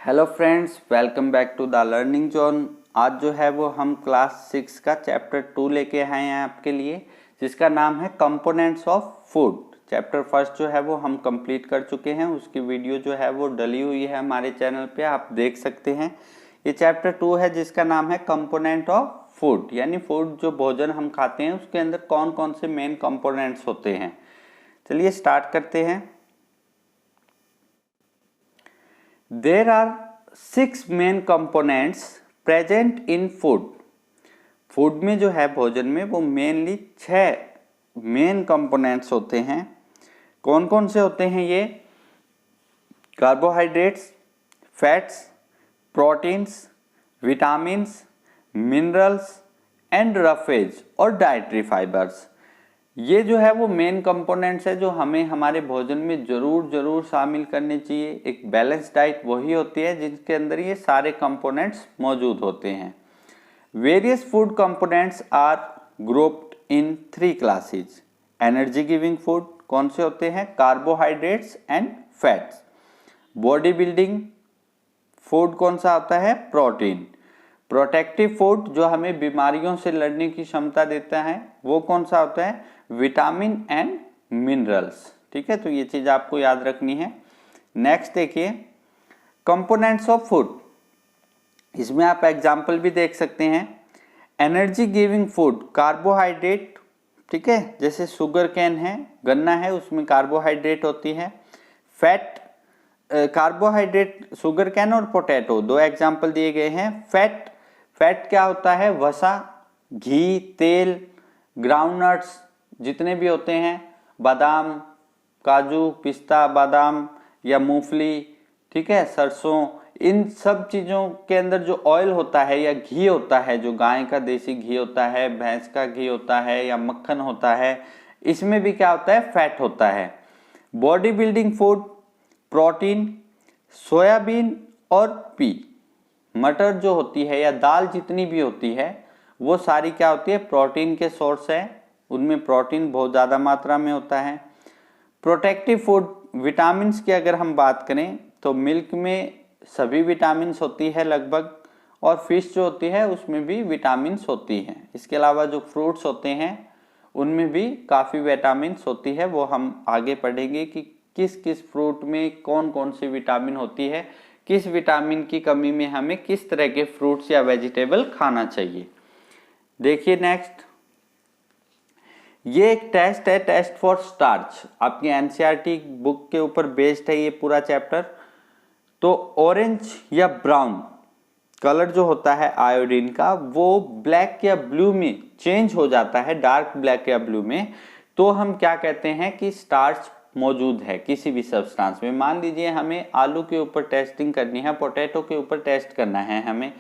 Hello friends, welcome back to the learning zone. आज जो है वो हम क्लास 6 का चैप्टर 2 लेके आए हैं आपके लिए, जिसका नाम है components of food. Chapter first जो है वो हम कंप्लीट कर चुके हैं, उसकी वीडियो जो है वो डली हुई है हमारे चैनल पे, आप देख सकते हैं। ये चैप्टर 2 है जिसका नाम है कंपोनेंट ऑफ फूड, यानी फूड जो भोजन हम खाते हैं उसके अंदर कौन कौन से मेन कंपोनेंट्स होते हैं। चलिए स्टार्ट करते हैं। There are 6 main components present in food. Food में जो है भोजन में वो मेनली 6 मेन कंपोनेंट्स होते हैं। कौन कौन से होते हैं ये? Carbohydrates, fats, proteins, vitamins, minerals and roughage और डाइटरी फाइबर्स। ये जो है वो मेन कंपोनेंट्स है जो हमें हमारे भोजन में जरूर शामिल करने चाहिए। एक बैलेंस डाइट वही होती है जिसके अंदर ये सारे कंपोनेंट्स मौजूद होते हैं। Various food components are grouped in 3 classes. Energy giving food कौन से होते हैं? Carbohydrates and fats. Body building food कौन सा होता है? प्रोटीन। प्रोटेक्टिव फूड जो हमें बीमारियों से लड़ने की क्षमता देता है वो कौन सा होता है? Vitamin and minerals. ठीक है, तो ये चीज आपको याद रखनी है। नेक्स्ट देखिए कंपोनेंट्स ऑफ फूड। इसमें आप एग्जांपल भी देख सकते हैं। एनर्जी गिविंग फूड कार्बोहाइड्रेट, ठीक है, जैसे शुगर कैन है, गन्ना है, उसमें कार्बोहाइड्रेट होती है। फैट कार्बोहाइड्रेट शुगर कैन और पोटैटो, 2 एग्जांपल दिए गए हैं। फैट क्या होता है? वसा, घी, तेल, ग्राउंडनट्स जितने भी होते हैं, बादाम, काजू, पिस्ता, बादाम या मूंगफली, ठीक है, सरसों, इन सब चीज़ों के अंदर जो ऑयल होता है या घी होता है, जो गाय का देसी घी होता है, भैंस का घी होता है या मक्खन होता है, इसमें भी क्या होता है? फैट होता है। Body building food protein, soybean और पी, मटर जो होती है या दाल जितनी भी होती है वो सारी क्या होती है? प्रोटीन के सोर्स है, उनमें प्रोटीन बहुत ज़्यादा मात्रा में होता है। प्रोटेक्टिव फूड विटामिन की अगर हम बात करें तो मिल्क में सभी विटामिन होती है लगभग, और फिश जो होती है उसमें भी विटामिन होती हैं। इसके अलावा जो फ्रूट्स होते हैं उनमें भी काफ़ी विटामिन होती है, वो हम आगे पढ़ेंगे कि किस किस फ्रूट में कौन कौन सी विटामिन होती है, किस विटामिन की कमी में हमें किस तरह के फ्रूट्स या वेजिटेबल खाना चाहिए। देखिए नेक्स्ट, ये एक टेस्ट है, टेस्ट फॉर स्टार्च, आपकी एनसीईआरटी बुक के ऊपर बेस्ड है ये पूरा चैप्टर। तो ऑरेंज या ब्राउन कलर जो होता है आयोडीन का वो ब्लैक या ब्लू में चेंज हो जाता है, डार्क ब्लैक या ब्लू में, तो हम क्या कहते हैं कि स्टार्च मौजूद है किसी भी सब्सटेंस में। मान लीजिए हमें आलू के ऊपर टेस्टिंग करनी है, पोटैटो के ऊपर टेस्ट करना है हमें,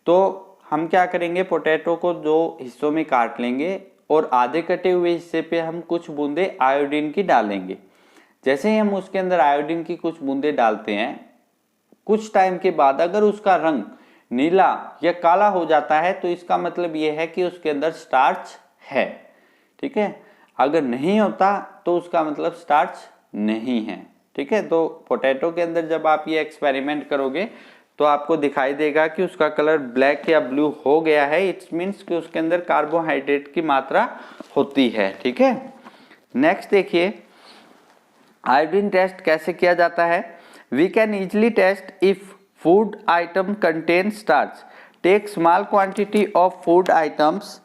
तो हम क्या करेंगे? पोटैटो को 2 हिस्सों में काट लेंगे और आधे कटे हुए हिस्से पे हम कुछ बूंदे आयोडीन की डालेंगे। जैसे ही हम उसके अंदर आयोडीन की कुछ बूंदे डालते हैं, कुछ टाइम के बाद अगर उसका रंग नीला या काला हो जाता है तो इसका मतलब ये है कि उसके अंदर स्टार्च है। ठीक है, अगर नहीं होता तो उसका मतलब स्टार्च नहीं है। ठीक है, तो पोटैटो के अंदर जब आप ये एक्सपेरिमेंट करोगे तो आपको दिखाई देगा कि उसका कलर ब्लैक या ब्लू हो गया है, इट्स मीन्स कि उसके अंदर कार्बोहाइड्रेट की मात्रा होती है। ठीक है, नेक्स्ट देखिए आयोडीन टेस्ट कैसे किया जाता है। We can easily test if food item contain starch. Take small quantity of food items,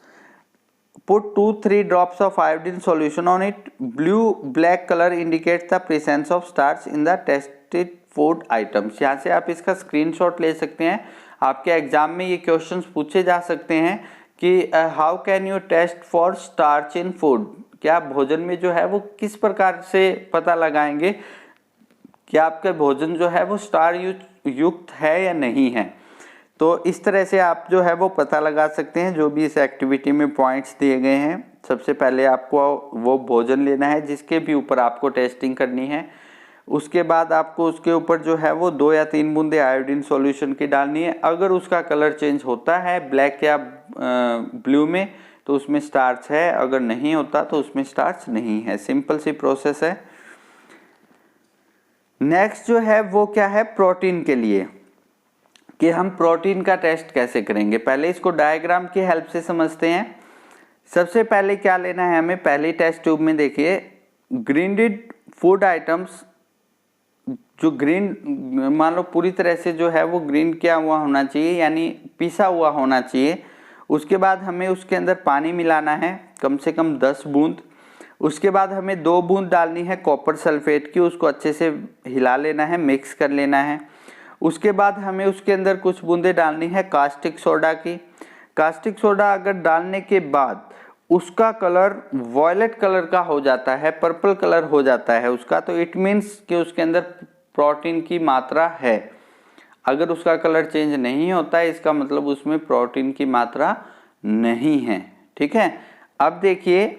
put 2-3 drops of iodine solution on it. Blue-black color indicates the presence of starch in the tested food items. यहाँ से आप इसका screenshot ले सकते हैं। आपके exam में ये क्वेश्चंस पूछे जा सकते हैं कि how can you test for starch in food. क्या भोजन में जो है वो किस प्रकार से पता लगाएंगे कि आपका भोजन जो है वो स्टार्च युक्त है या नहीं है। तो इस तरह से आप जो है वो पता लगा सकते हैं जो भी इस एक्टिविटी में पॉइंट्स दिए गए हैं। सबसे पहले आपको वो भोजन लेना है जिसके भी ऊपर आपको टेस्टिंग करनी है। उसके बाद आपको उसके ऊपर जो है वो 2 या 3 बूंदे आयोडीन सॉल्यूशन की डालनी है। अगर उसका कलर चेंज होता है ब्लैक या ब्लू में तो उसमें स्टार्च है, अगर नहीं होता तो उसमें स्टार्च नहीं है। सिंपल सी प्रोसेस है। नेक्स्ट जो है वो क्या है? प्रोटीन के लिए कि हम प्रोटीन का टेस्ट कैसे करेंगे। पहले इसको डायग्राम की हेल्प से समझते हैं। सबसे पहले क्या लेना है हमें, पहली टेस्ट ट्यूब में देखिए ग्रीनड फूड आइटम्स, जो ग्रीन मान लो पूरी तरह से जो है वो ग्रीन किया हुआ होना चाहिए, यानी पिसा हुआ होना चाहिए। उसके बाद हमें उसके अंदर पानी मिलाना है कम से कम 10 बूंद। उसके बाद हमें 2 बूंद डालनी है कॉपर सल्फेट की, उसको अच्छे से हिला लेना है, मिक्स कर लेना है। उसके बाद हमें उसके अंदर कुछ बूंदें डालनी है कास्टिक सोडा की। कास्टिक सोडा अगर डालने के बाद उसका कलर वॉयलेट कलर का हो जाता है, पर्पल कलर हो जाता है उसका, तो इट मीन्स कि उसके अंदर प्रोटीन की मात्रा है। अगर उसका कलर चेंज नहीं होता है इसका मतलब उसमें प्रोटीन की मात्रा नहीं है। ठीक है, अब देखिए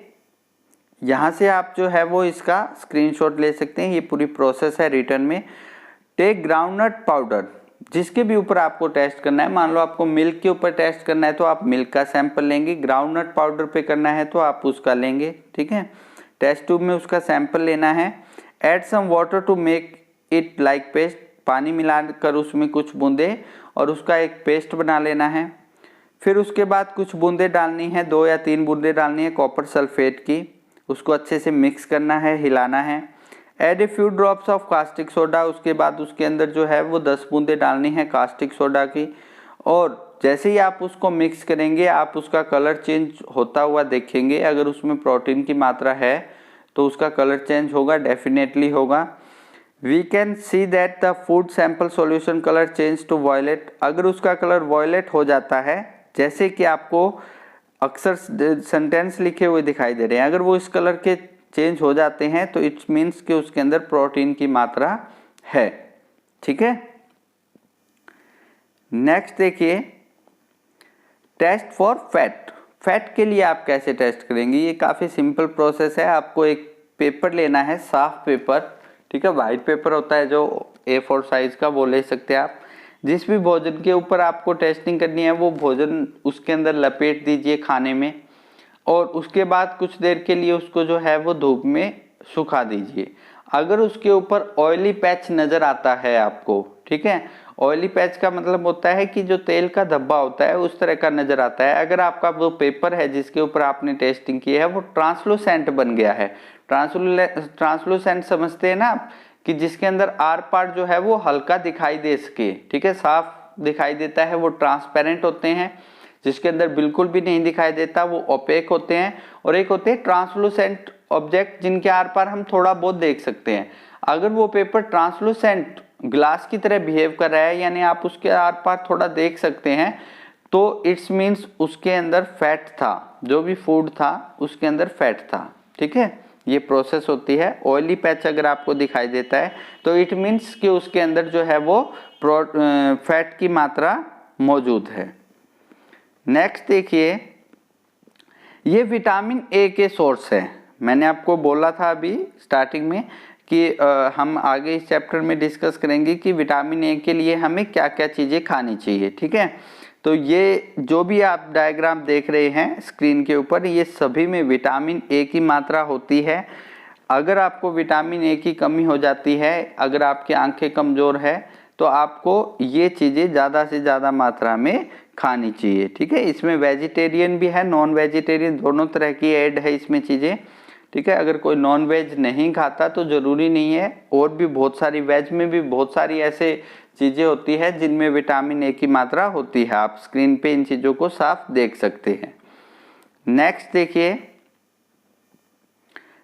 यहाँ से आप जो है वो इसका स्क्रीनशॉट ले सकते हैं। ये पूरी प्रोसेस है रिटर्न में। टेक ग्राउंडनट पाउडर, जिसके भी ऊपर आपको टेस्ट करना है, मान लो आपको मिल्क के ऊपर टेस्ट करना है तो आप मिल्क का सैंपल लेंगे, ग्राउंडनट पाउडर पे करना है तो आप उसका लेंगे। ठीक है, टेस्ट ट्यूब में उसका सैंपल लेना है। Add some water to make it like paste, पानी मिलाकर उसमें कुछ बूंदे और उसका एक पेस्ट बना लेना है। फिर उसके बाद कुछ बूंदे डालनी है, 2 या 3 बूंदे डालनी है कॉपर सल्फेट की, उसको अच्छे से मिक्स करना है, हिलाना है। Add a few drops of caustic soda, उसके बाद उसके अंदर जो है वो 10 बूंदे डालनी है कास्टिक सोडा की। और जैसे ही आप उसको मिक्स करेंगे आप उसका कलर चेंज होता हुआ देखेंगे। अगर उसमें प्रोटीन की मात्रा है तो उसका कलर चेंज होगा, डेफिनेटली होगा। We can see that the food sample solution colour change to violet, अगर उसका कलर वॉयलेट हो जाता है, जैसे कि आपको अक्सर सेंटेंस लिखे हुए दिखाई दे रहे हैं, अगर वो इस कलर के चेंज हो जाते हैं तो इट्स मीन्स कि उसके अंदर प्रोटीन की मात्रा है। ठीक है, नेक्स्ट देखिए टेस्ट फॉर फैट। फैट के लिए आप कैसे टेस्ट करेंगे, ये काफ़ी सिंपल प्रोसेस है। आपको एक पेपर लेना है, साफ पेपर, ठीक है, वाइट पेपर होता है जो A4 साइज का, वो ले सकते हैं आप। जिस भी भोजन के ऊपर आपको टेस्टिंग करनी है वो भोजन उसके अंदर लपेट दीजिए खाने में, और उसके बाद कुछ देर के लिए उसको जो है वो धूप में सुखा दीजिए। अगर उसके ऊपर ऑयली पैच नज़र आता है आपको, ठीक है, ऑयली पैच का मतलब होता है कि जो तेल का धब्बा होता है उस तरह का नज़र आता है। अगर आपका वो पेपर है जिसके ऊपर आपने टेस्टिंग की है वो ट्रांसलूसेंट बन गया है, ट्रांसलूसेंट समझते हैं ना आप, कि जिसके अंदर आर पार जो है वो हल्का दिखाई दे सके, ठीक है, साफ दिखाई देता है, वो ट्रांसपेरेंट होते हैं। जिसके अंदर बिल्कुल भी नहीं दिखाई देता वो ओपेक होते हैं। और एक होते हैं ट्रांसलूसेंट ऑब्जेक्ट, जिनके आर पार हम थोड़ा बहुत देख सकते हैं। अगर वो पेपर ट्रांसलूसेंट ग्लास की तरह बिहेव कर रहा है, यानी आप उसके आर पार थोड़ा देख सकते हैं, तो इट्स मीन्स उसके अंदर फैट था, जो भी फूड था उसके अंदर फैट था। ठीक है, ये प्रोसेस होती है। ऑयली पैच अगर आपको दिखाई देता है तो इट मीन्स कि उसके अंदर जो है वो फैट की मात्रा मौजूद है। नेक्स्ट देखिए, ये विटामिन ए के सोर्स है। मैंने आपको बोला था अभी स्टार्टिंग में कि हम आगे इस चैप्टर में डिस्कस करेंगे कि विटामिन ए के लिए हमें क्या क्या चीज़ें खानी चाहिए। ठीक है, तो ये जो भी आप डायग्राम देख रहे हैं स्क्रीन के ऊपर, ये सभी में विटामिन ए की मात्रा होती है। अगर आपको विटामिन ए की कमी हो जाती है, अगर आपकी आंखें कमज़ोर है, तो आपको ये चीज़ें ज़्यादा से ज़्यादा मात्रा में खानी चाहिए। ठीक है, इसमें वेजिटेरियन भी है, नॉन वेजिटेरियन, दोनों तरह की ऐड है इसमें चीज़ें। ठीक है, अगर कोई नॉन वेज नहीं खाता तो ज़रूरी नहीं है, और भी बहुत सारी वेज में भी बहुत सारी ऐसे चीज़ें होती है जिनमें विटामिन ए की मात्रा होती है। आप स्क्रीन पे इन चीज़ों को साफ देख सकते हैं। नेक्स्ट देखिए,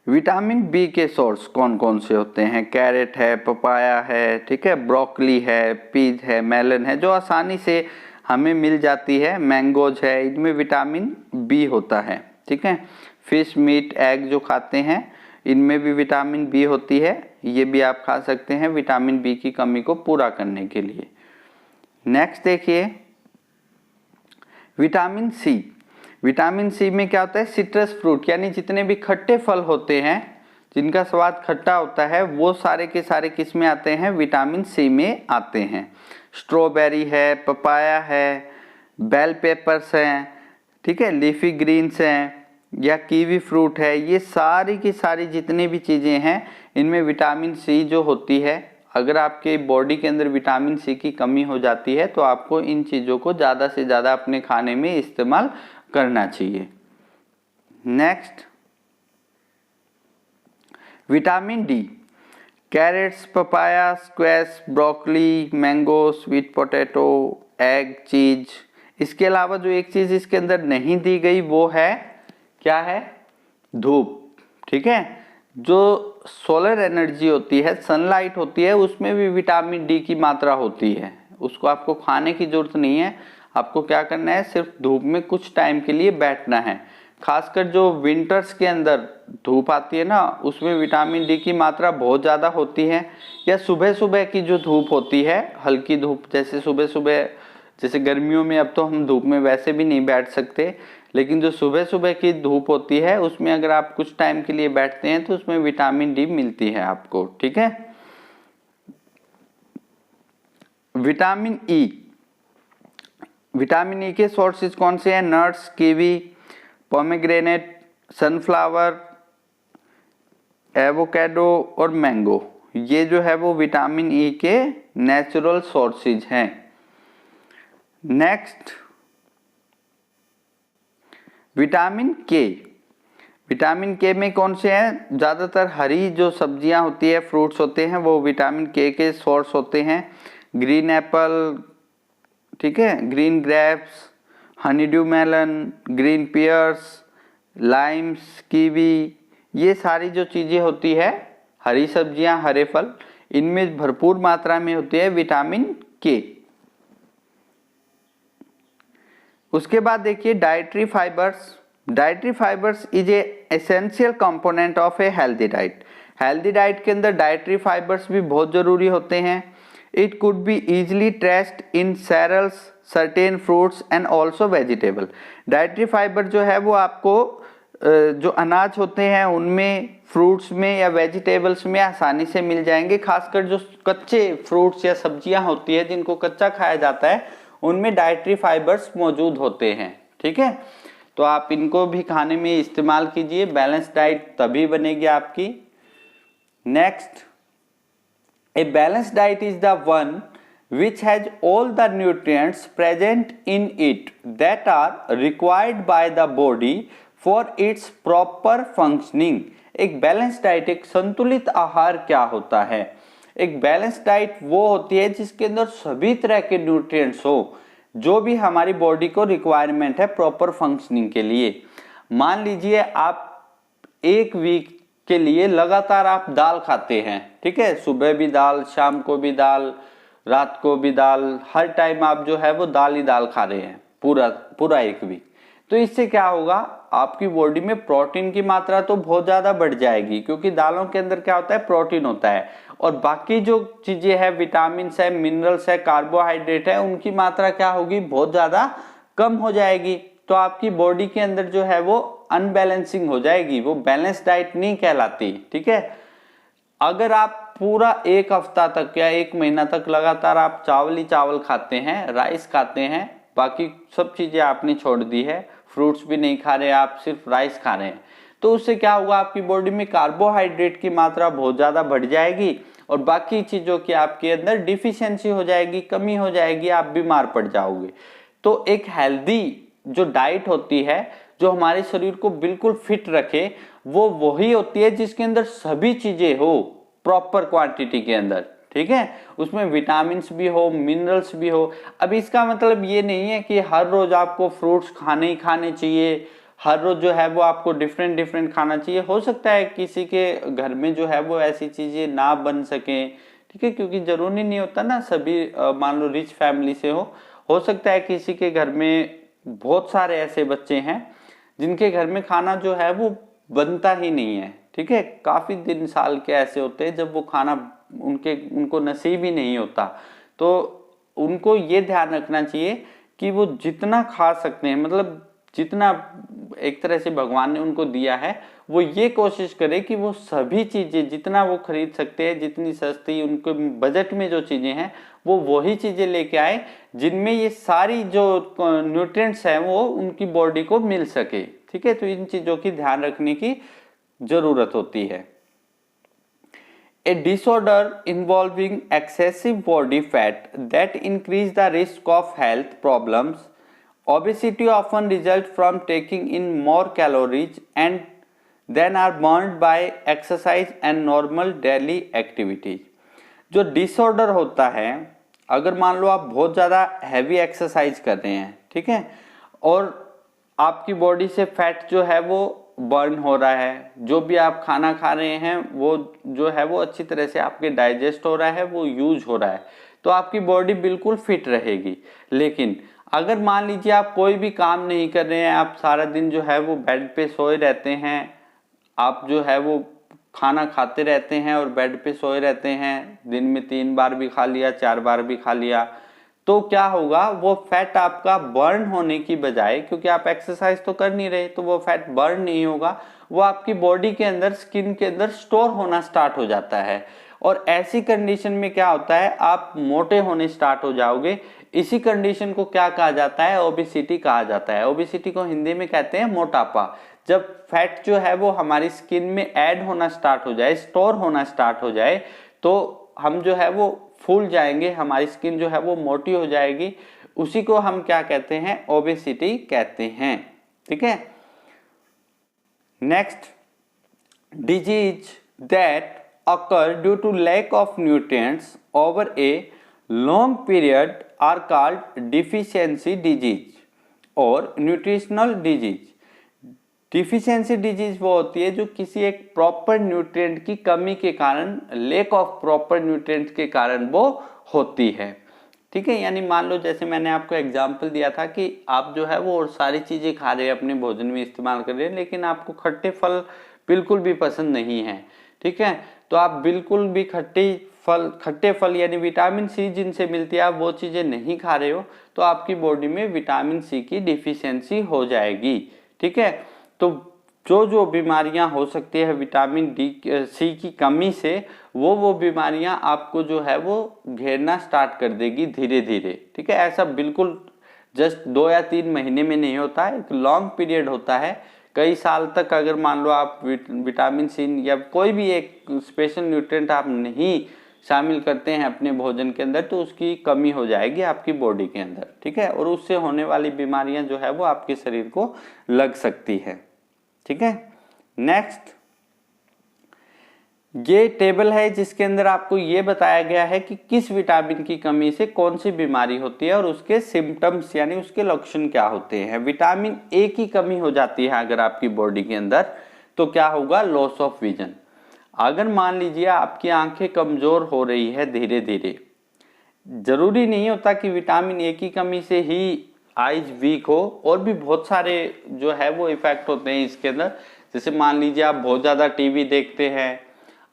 विटामिन बी के सोर्स कौन कौन से होते हैं। कैरेट है, पपाया है, ठीक है, ब्रोकली है, पीज है, मेलन है, जो आसानी से हमें मिल जाती है, मैंगोज है, इनमें विटामिन बी होता है। ठीक है, फिश, मीट, एग जो खाते हैं इनमें भी विटामिन बी होती है, ये भी आप खा सकते हैं विटामिन बी की कमी को पूरा करने के लिए। नेक्स्ट देखिए, विटामिन सी। विटामिन सी में क्या होता है, सिट्रस फ्रूट, यानी जितने भी खट्टे फल होते हैं जिनका स्वाद खट्टा होता है वो सारे के सारे किस में आते हैं, विटामिन सी में आते हैं। स्ट्रॉबेरी है, पपाया है, बेल पेपर्स हैं, ठीक है, लीफी ग्रीन्स हैं, या कीवी फ्रूट है, ये सारी की सारी जितनी भी चीज़ें हैं इनमें विटामिन सी जो होती है अगर आपके बॉडी के अंदर विटामिन सी की कमी हो जाती है तो आपको इन चीज़ों को ज़्यादा से ज़्यादा अपने खाने में इस्तेमाल करना चाहिए। Next, vitamin D, carrots, papaya, squash, broccoli, mango, sweet potato, egg, cheese. इसके अलावा जो एक चीज इसके अंदर नहीं दी गई वो है, क्या है? धूप। ठीक है, जो सोलर एनर्जी होती है, सनलाइट होती है, उसमें भी विटामिन डी की मात्रा होती है। उसको आपको खाने की जरूरत नहीं है, आपको क्या करना है, सिर्फ धूप में कुछ टाइम के लिए बैठना है। खासकर जो विंटर्स के अंदर धूप आती है ना, उसमें विटामिन डी की मात्रा बहुत ज़्यादा होती है। या सुबह सुबह की जो धूप होती है, हल्की धूप, जैसे सुबह सुबह, जैसे गर्मियों में अब तो हम धूप में वैसे भी नहीं बैठ सकते, लेकिन जो सुबह सुबह की धूप होती है उसमें अगर आप कुछ टाइम के लिए बैठते हैं तो उसमें विटामिन डी मिलती है आपको। ठीक है। विटामिन ई, विटामिन ई के सोर्सेज कौन से हैं? Nuts, kiwi, pomegranate, sunflower, avocado और मैंगो। ये जो है वो विटामिन ई के नेचुरल सोर्सेज हैं। नेक्स्ट, विटामिन के। विटामिन के में कौन से हैं? ज़्यादातर हरी जो सब्जियां होती है, फ्रूट्स होते हैं, वो विटामिन के सोर्स होते हैं। ग्रीन एप्पल, ठीक है, green grapes, honeydew melon, green pears, limes, kiwi, ये सारी जो चीज़ें होती है, हरी सब्जियां, हरे फल, इनमें भरपूर मात्रा में होती है विटामिन के। उसके बाद देखिए dietary fibres. Dietary fibres is a essential component of a healthy diet. Healthy diet के अंदर डाइटरी फाइबर्स भी बहुत जरूरी होते हैं। It could be easily traced in cereals, certain fruits and also vegetable. Dietary fibre जो है वो आपको जो अनाज होते हैं उनमें, फ्रूट्स में या वेजिटेबल्स में आसानी से मिल जाएंगे। खासकर जो कच्चे फ्रूट्स या सब्जियां होती है जिनको कच्चा खाया जाता है, उनमें डाइटरी फाइबर्स मौजूद होते हैं। ठीक है, तो आप इनको भी खाने में इस्तेमाल कीजिए, बैलेंस डाइट तभी बनेगी आपकी। Next, a balance diet is the one which has all the nutrients present in it that are required by the body for its proper functioning। एक बैलेंस डाइट, एक संतुलित आहार क्या होता है? एक बैलेंस डाइट वो होती है जिसके अंदर सभी तरह के न्यूट्रिएंट्स हो, जो भी हमारी बॉडी को रिक्वायरमेंट है प्रॉपर फंक्शनिंग के लिए। मान लीजिए आप एक वीक के लिए लगातार आप दाल खाते हैं, ठीक है, सुबह भी दाल, शाम को भी दाल, रात को भी दाल, हर टाइम आप जो है वो दाल ही दाल खा रहे हैं पूरा एक वीक, तो इससे क्या होगा, आपकी बॉडी में प्रोटीन की मात्रा तो बहुत ज़्यादा बढ़ जाएगी, क्योंकि दालों के अंदर क्या होता है, प्रोटीन होता है। और बाकी जो चीज़ें हैं, विटामिन है, मिनरल्स है, कार्बोहाइड्रेट है, उनकी मात्रा क्या होगी, बहुत ज़्यादा कम हो जाएगी। तो आपकी बॉडी के अंदर जो है वो अनबैलेंसिंग हो जाएगी, वो बैलेंस डाइट नहीं कहलाती। ठीक है, अगर आप पूरा एक हफ्ता तक या एक महीना तक लगातार आप चावल ही चावल खाते हैं, राइस खाते हैं, बाकी सब चीजें आपने छोड़ दी है, फ्रूट्स भी नहीं खा रहे, आप सिर्फ राइस खा रहे हैं, तो उससे क्या होगा, आपकी बॉडी में कार्बोहाइड्रेट की मात्रा बहुत ज्यादा बढ़ जाएगी और बाकी चीजों की आपके अंदर डिफिशियंसी हो जाएगी, कमी हो जाएगी, आप बीमार पड़ जाओगे। तो एक हेल्दी जो डाइट होती है, जो हमारे शरीर को बिल्कुल फिट रखे, वो वही होती है जिसके अंदर सभी चीजें हो प्रॉपर क्वांटिटी के अंदर। ठीक है, उसमें विटामिन भी हो, मिनरल्स भी हो। अब इसका मतलब ये नहीं है कि हर रोज आपको फ्रूट्स खाने ही खाने चाहिए, हर रोज जो है वो आपको डिफरेंट डिफरेंट खाना चाहिए। हो सकता है किसी के घर में जो है वो ऐसी चीजें ना बन सके, ठीक है, क्योंकि जरूरी नहीं होता ना सभी मान लो रिच फैमिली से हो सकता है किसी के घर में बहुत सारे ऐसे बच्चे हैं जिनके घर में खाना जो है वो बनता ही नहीं है। ठीक है, काफी दिन साल के ऐसे होते हैं जब वो खाना उनको नसीब ही नहीं होता। तो उनको ये ध्यान रखना चाहिए कि वो जितना खा सकते हैं, मतलब जितना एक तरह से भगवान ने उनको दिया है, वो ये कोशिश करे कि वो सभी चीजें जितना वो खरीद सकते हैं, जितनी सस्ती उनके बजट में जो चीजें हैं, वो वही चीजें लेके आए जिनमें ये सारी जो न्यूट्रिएंट्स हैं वो उनकी बॉडी को मिल सके। ठीक है, तो इन चीजों की ध्यान रखने की जरूरत होती है। a disorder involving excessive body fat that increase the risk of health problems. Obesity often results from taking in more calories and than are burned by exercise and normal daily activities. जो disorder होता है, अगर मान लो आप बहुत ज़्यादा heavy exercise कर रहे हैं, ठीक है, और आपकी बॉडी से फैट जो है वो बर्न हो रहा है, जो भी आप खाना खा रहे हैं वो जो है वो अच्छी तरह से आपके डाइजेस्ट हो रहा है, वो यूज हो रहा है, तो आपकी बॉडी बिल्कुल फिट रहेगी। लेकिन अगर मान लीजिए आप कोई भी काम नहीं कर रहे हैं, आप सारा दिन जो है वो बेड पे सोए रहते हैं, आप जो है वो खाना खाते रहते हैं और बेड पे सोए रहते हैं, दिन में 3 बार भी खा लिया, 4 बार भी खा लिया, तो क्या होगा, वो फैट आपका बर्न होने की बजाय, क्योंकि आप एक्सरसाइज तो कर नहीं रहे, तो वो फैट बर्न नहीं होगा, वो आपकी बॉडी के अंदर, स्किन के अंदर स्टोर होना स्टार्ट हो जाता है। और ऐसी कंडीशन में क्या होता है, आप मोटे होने स्टार्ट हो जाओगे। इसी कंडीशन को क्या कहा जाता है, ओबेसिटी कहा जाता है। ओबेसिटी को हिंदी में कहते हैं मोटापा। जब फैट जो है वो हमारी स्किन में ऐड होना स्टार्ट हो जाए, स्टोर होना स्टार्ट हो जाए, तो हम जो है वो फूल जाएंगे, हमारी स्किन जो है वो मोटी हो जाएगी, उसी को हम क्या कहते हैं, ओबेसिटी कहते हैं। ठीक है। Next, disease that occur due to lack of nutrients over a long period are called deficiency disease और nutritional disease। डिफिशियंसी डिजीज वो होती है जो किसी एक प्रॉपर न्यूट्रिएंट की कमी के कारण, लेक ऑफ प्रॉपर न्यूट्रिएंट के कारण वो होती है। ठीक है, यानी मान लो जैसे मैंने आपको एग्जांपल दिया था कि आप जो है वो और सारी चीजें खा रहे हैं, अपने भोजन में इस्तेमाल कर रहे हैं, लेकिन आपको खट्टे फल बिल्कुल भी पसंद नहीं है। ठीक है, तो आप बिल्कुल भी खट्टे फल यानी विटामिन सी जिनसे मिलती है, आप वो चीजें नहीं खा रहे हो, तो आपकी बॉडी में विटामिन सी की डिफिशियंसी हो जाएगी। ठीक है, तो जो बीमारियां हो सकती है विटामिन डी सी की कमी से, वो बीमारियां आपको जो है वो घेरना स्टार्ट कर देगी धीरे धीरे। ठीक है, ऐसा बिल्कुल जस्ट 2 या 3 महीने में नहीं होता है, एक लॉन्ग पीरियड होता है, कई साल तक। अगर मान लो आप विटामिन सी या कोई भी एक स्पेशल न्यूट्रिएंट आप नहीं शामिल करते हैं अपने भोजन के अंदर, तो उसकी कमी हो जाएगी आपकी बॉडी के अंदर। ठीक है, और उससे होने वाली बीमारियां जो है वो आपके शरीर को लग सकती है। ठीक है, नेक्स्ट, ये टेबल है जिसके अंदर आपको ये बताया गया है कि किस विटामिन की कमी से कौन सी बीमारी होती है और उसके सिम्टम्स यानी उसके लक्षण क्या होते हैं। विटामिन ए की कमी हो जाती है अगर आपकी बॉडी के अंदर, तो क्या होगा, लॉस ऑफ विजन। अगर मान लीजिए आपकी आंखें कमजोर हो रही है धीरे धीरे, जरूरी नहीं होता कि विटामिन ए की कमी से ही आईज वीक हो, और भी बहुत सारे जो है वो इफेक्ट होते हैं इसके अंदर। जैसे मान लीजिए आप बहुत ज्यादा टीवी देखते हैं,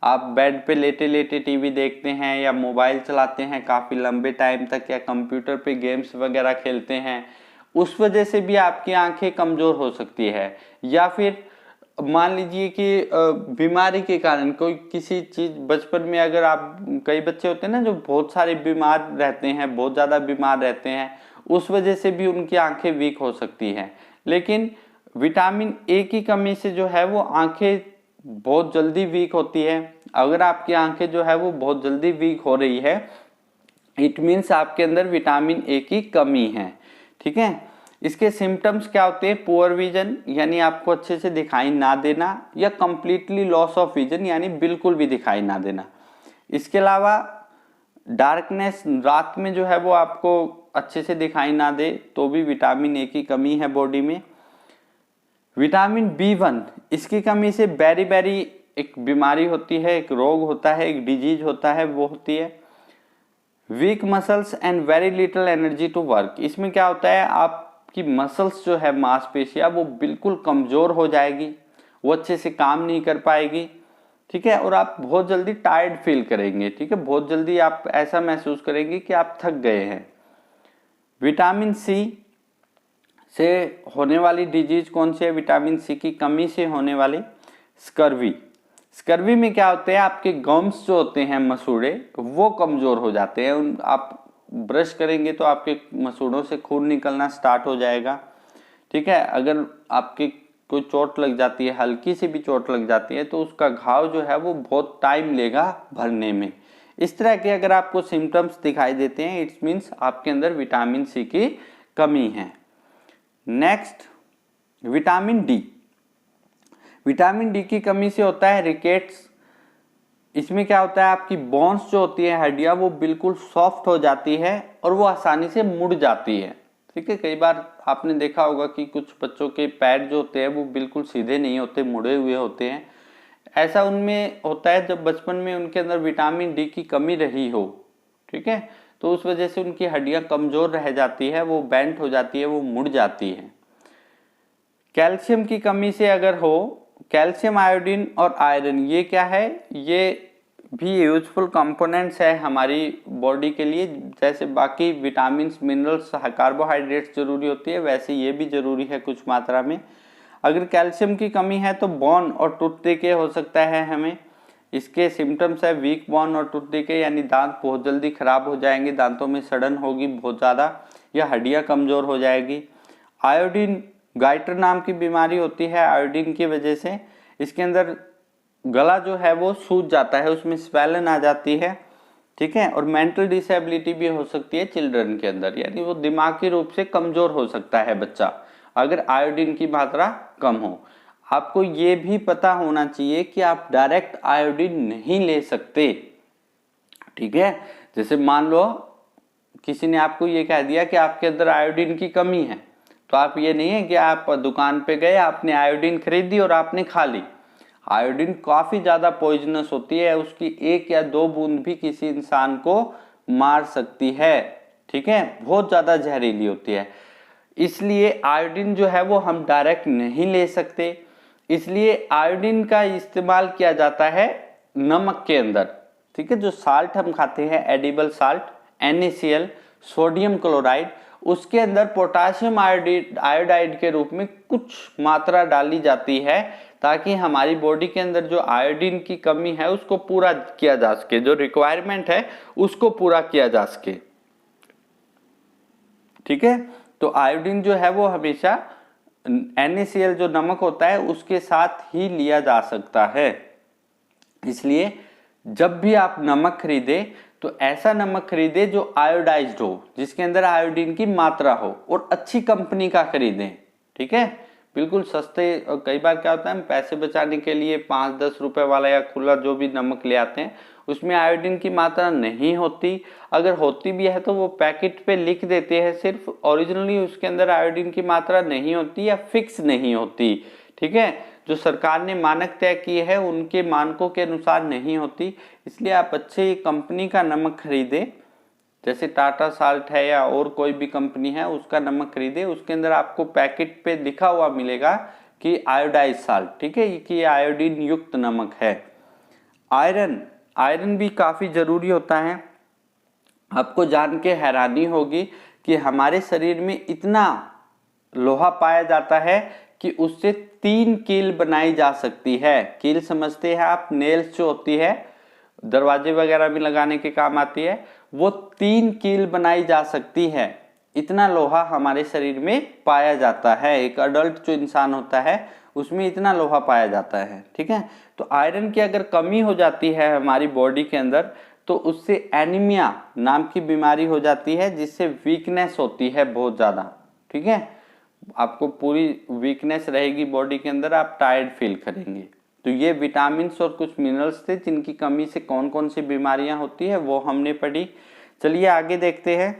आप बेड पे लेटे लेटे टीवी देखते हैं, या मोबाइल चलाते हैं काफी लंबे टाइम तक, या कंप्यूटर पे गेम्स वगैरह खेलते हैं, उस वजह से भी आपकी आंखें कमजोर हो सकती है। या फिर मान लीजिए कि बीमारी के कारण कोई किसी चीज, बचपन में अगर आप, कई बच्चे होते हैं ना जो बहुत सारे बीमार रहते हैं, बहुत ज्यादा बीमार रहते हैं, उस वजह से भी उनकी आंखें वीक हो सकती हैं। लेकिन विटामिन ए की कमी से जो है वो आंखें बहुत जल्दी वीक होती है। अगर आपकी आंखें जो है वो बहुत जल्दी वीक हो रही है, इट मीन्स आपके अंदर विटामिन ए की कमी है। ठीक है, इसके सिम्टम्स क्या होते हैं, पुअर विजन यानी आपको अच्छे से दिखाई ना देना, या कंप्लीटली लॉस ऑफ विजन यानी बिल्कुल भी दिखाई ना देना। इसके अलावा डार्कनेस, रात में जो है वो आपको अच्छे से दिखाई ना दे, तो भी विटामिन ए की कमी है बॉडी में। विटामिन बी1, इसकी कमी से बेरी एक बीमारी होती है, एक रोग होता है, एक डिजीज होता है, वो होती है weak muscles and very little energy to work. इसमें क्या होता है, आपकी मसल्स जो है, मांसपेशियां, वो बिल्कुल कमजोर हो जाएगी, वो अच्छे से काम नहीं कर पाएगी। ठीक है, और आप बहुत जल्दी टायर्ड फील करेंगे। ठीक है, बहुत जल्दी आप ऐसा महसूस करेंगे कि आप थक गए हैं। विटामिन सी से होने वाली डिजीज कौन सी है, विटामिन सी की कमी से होने वाली स्कर्वी। स्कर्वी में क्या होते हैं, आपके गम्स जो होते हैं, मसूड़े, वो कमजोर हो जाते हैं। आप ब्रश करेंगे तो आपके मसूड़ों से खून निकलना स्टार्ट हो जाएगा। ठीक है, अगर आपके कोई चोट लग जाती है, हल्की सी भी चोट लग जाती है, तो उसका घाव जो है वो बहुत टाइम लेगा भरने में। इस तरह के अगर आपको सिम्टम्स दिखाई देते हैं, इट्स मीन्स आपके अंदर विटामिन सी की कमी है। Next, vitamin D. Vitamin D की कमी से होता है रिकेट्स। इसमें क्या होता है, आपकी बोन्स जो होती है, हड्डियां, वो बिल्कुल सॉफ्ट हो जाती है और वो आसानी से मुड़ जाती है। ठीक है, कई बार आपने देखा होगा कि कुछ बच्चों के पैर जो होते हैं वो बिल्कुल सीधे नहीं होते, मुड़े हुए होते हैं। ऐसा उनमें होता है जब बचपन में उनके अंदर विटामिन डी की कमी रही हो। ठीक है, तो उस वजह से उनकी हड्डियां कमजोर रह जाती है, वो बेंट हो जाती है, वो मुड़ जाती है। कैल्शियम की कमी से अगर हो, कैल्शियम, आयोडीन और आयरन, ये क्या है, ये भी यूजफुल कंपोनेंट्स है हमारी बॉडी के लिए। जैसे बाकी विटामिन्स, मिनरल्स, कार्बोहाइड्रेट्स जरूरी होती है, वैसे ये भी जरूरी है कुछ मात्रा में। अगर कैल्शियम की कमी है तो बोन और टूथ डिके हो सकता है हमें। इसके सिम्टम्स है वीक बोन और टूथ डिके, यानी दांत बहुत जल्दी खराब हो जाएंगे, दांतों में सड़न होगी बहुत ज़्यादा, या हड्डियाँ कमज़ोर हो जाएगी। आयोडीन, गाइटर नाम की बीमारी होती है आयोडीन की वजह से। इसके अंदर गला जो है वो सूज जाता है, उसमें स्वेलन आ जाती है। ठीक है, और मेंटल डिसेबिलिटी भी हो सकती है चिल्ड्रन के अंदर, यानी वो दिमागी रूप से कमजोर हो सकता है बच्चा अगर आयोडीन की मात्रा कम हो। आपको ये भी पता होना चाहिए कि आप डायरेक्ट आयोडीन नहीं ले सकते। ठीक है, जैसे मान लो किसी ने आपको ये कह दिया कि आपके अंदर आयोडीन की कमी है, तो आप ये नहीं है कि आप दुकान पे गए, आपने आयोडीन खरीदी और आपने खा ली। आयोडीन काफी ज्यादा पॉइजनस होती है, उसकी 1 या 2 बूंद भी किसी इंसान को मार सकती है। ठीक है, बहुत ज्यादा जहरीली होती है, इसलिए आयोडीन जो है वो हम डायरेक्ट नहीं ले सकते। इसलिए आयोडीन का इस्तेमाल किया जाता है नमक के अंदर। ठीक है, जो साल्ट हम खाते हैं, edible salt, NaCl, sodium chloride, उसके अंदर पोटाशियम आयोडाइड के रूप में कुछ मात्रा डाली जाती है, ताकि हमारी बॉडी के अंदर जो आयोडीन की कमी है उसको पूरा किया जा सके, जो रिक्वायरमेंट है उसको पूरा किया जा सके। ठीक है, तो आयोडीन जो है वो हमेशा NaCl जो नमक होता है उसके साथ ही लिया जा सकता है। इसलिए जब भी आप नमक खरीदे तो ऐसा नमक खरीदे जो आयोडाइज्ड हो, जिसके अंदर आयोडीन की मात्रा हो, और अच्छी कंपनी का खरीदें। ठीक है, बिल्कुल सस्ते। कई बार क्या होता है, हम पैसे बचाने के लिए 5-10 रुपए वाला या खुला जो भी नमक ले आते हैं, उसमें आयोडीन की मात्रा नहीं होती। अगर होती भी है तो वो पैकेट पे लिख देते हैं सिर्फ, ओरिजिनली उसके अंदर आयोडीन की मात्रा नहीं होती या फिक्स नहीं होती। ठीक है, जो सरकार ने मानक तय किए हैं उनके मानकों के अनुसार नहीं होती। इसलिए आप अच्छे कंपनी का नमक खरीदें, जैसे टाटा साल्ट है या और कोई भी कंपनी है उसका नमक खरीदे, उसके अंदर आपको पैकेट पे लिखा हुआ मिलेगा कि आयोडाइज साल्ट। ठीक है, कि आयोडीन युक्त नमक है। आयरन, आयरन भी काफी जरूरी होता है। आपको जान के हैरानी होगी कि हमारे शरीर में इतना लोहा पाया जाता है कि उससे 3 कील बनाई जा सकती है। कील समझते हैं आप, नेल्स जो होती है, दरवाजे वगैरह भी लगाने के काम आती है, वो 3 कील बनाई जा सकती है। इतना लोहा हमारे शरीर में पाया जाता है। एक अडल्ट जो इंसान होता है उसमें इतना लोहा पाया जाता है। ठीक है, तो आयरन की अगर कमी हो जाती है हमारी बॉडी के अंदर तो उससे एनीमिया नाम की बीमारी हो जाती है, जिससे वीकनेस होती है बहुत ज्यादा। ठीक है, आपको पूरी वीकनेस रहेगी बॉडी के अंदर, आप टायर्ड फील करेंगे। तो ये विटामिन्स और कुछ मिनरल्स थे जिनकी कमी से कौन कौन सी बीमारियां होती है वो हमने पढ़ी। चलिए आगे देखते हैं।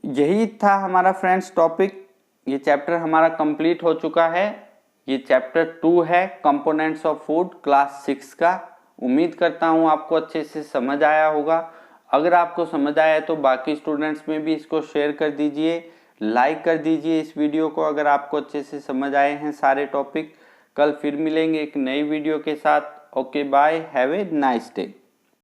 यही था हमारा फ्रेंड्स टॉपिक। ये चैप्टर हमारा कंप्लीट हो चुका है। ये चैप्टर 2 है, कंपोनेंट्स ऑफ फूड, क्लास 6 का। उम्मीद करता हूँ आपको अच्छे से समझ आया होगा। अगर आपको समझ आया तो बाकी स्टूडेंट्स में भी इसको शेयर कर दीजिए, लाइक कर दीजिए इस वीडियो को, अगर आपको अच्छे से समझ आए हैं सारे टॉपिक। कल फिर मिलेंगे एक नई वीडियो के साथ। Okay bye, have a nice day.